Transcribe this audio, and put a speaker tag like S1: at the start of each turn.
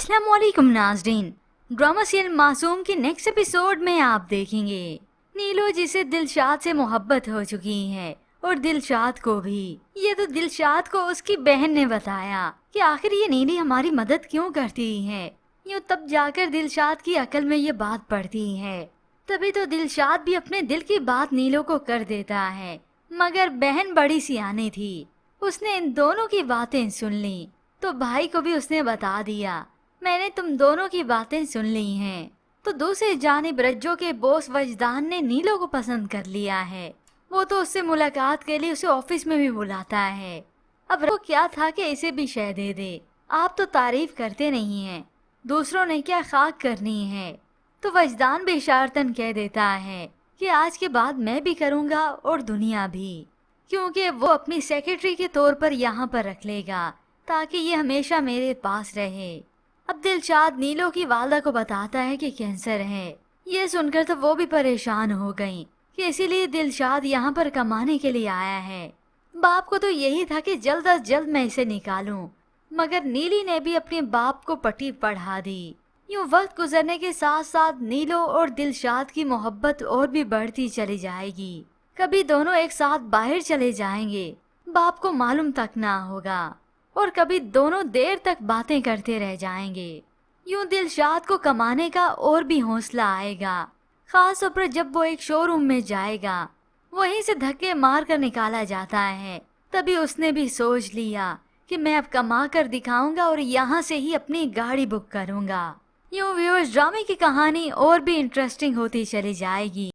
S1: अस्सलाम वालेकुम नाज़रीन। ड्रामा सीरियल मासूम के नेक्स्ट एपिसोड में आप देखेंगे नीलो जिसे दिलशाद से मोहब्बत हो चुकी है और दिलशाद को भी। ये तो दिलशाद को उसकी बहन ने बताया कि आखिर ये नीली हमारी मदद क्यों करती है। यूँ तब जाकर दिलशाद की अकल में ये बात पड़ती है। तभी तो दिलशाद भी अपने दिल की बात नीलो को कर देता है, मगर बहन बड़ी सियानी थी। उसने इन दोनों की बातें सुन ली तो भाई को भी उसने बता दिया, मैंने तुम दोनों की बातें सुन ली हैं। तो दूसरी जानिब रज्जो के बॉस वजदान ने नीलो को पसंद कर लिया है। वो तो उससे मुलाकात के लिए उसे ऑफिस में भी बुलाता है। अब वो क्या था कि इसे भी शय दे दे। आप तो तारीफ करते नहीं हैं, दूसरों ने क्या खाक करनी है। तो वजदान भी इशारतन कह देता है कि आज के बाद मैं भी करूँगा और दुनिया भी, क्योंकि वो अपनी सेक्रेटरी के तौर पर यहाँ पर रख लेगा ताकि ये हमेशा मेरे पास रहे। अब दिलशाद नीलो की वालदा को बताता है कि कैंसर है। ये सुनकर तो वो भी परेशान हो गई कि इसीलिए दिलशाद यहाँ पर कमाने के लिए आया है। बाप को तो यही था कि जल्द अज जल्द मैं इसे निकालूं, मगर नीली ने भी अपने बाप को पट्टी पढ़ा दी। यूँ वक्त गुजरने के साथ साथ नीलो और दिलशाद की मोहब्बत और भी बढ़ती चली जाएगी। कभी दोनों एक साथ बाहर चले जाएंगे, बाप को मालूम तक ना होगा, और कभी दोनों देर तक बातें करते रह जाएंगे। यूं दिलशाद को कमाने का और भी हौसला आएगा, खास तौर पर जब वो एक शोरूम में जाएगा, वहीं से धक्के मार कर निकाला जाता है। तभी उसने भी सोच लिया कि मैं अब कमा कर दिखाऊंगा और यहाँ से ही अपनी गाड़ी बुक करूंगा। यूं व्यूअर्स, ड्रामे की कहानी और भी इंटरेस्टिंग होती चली जाएगी।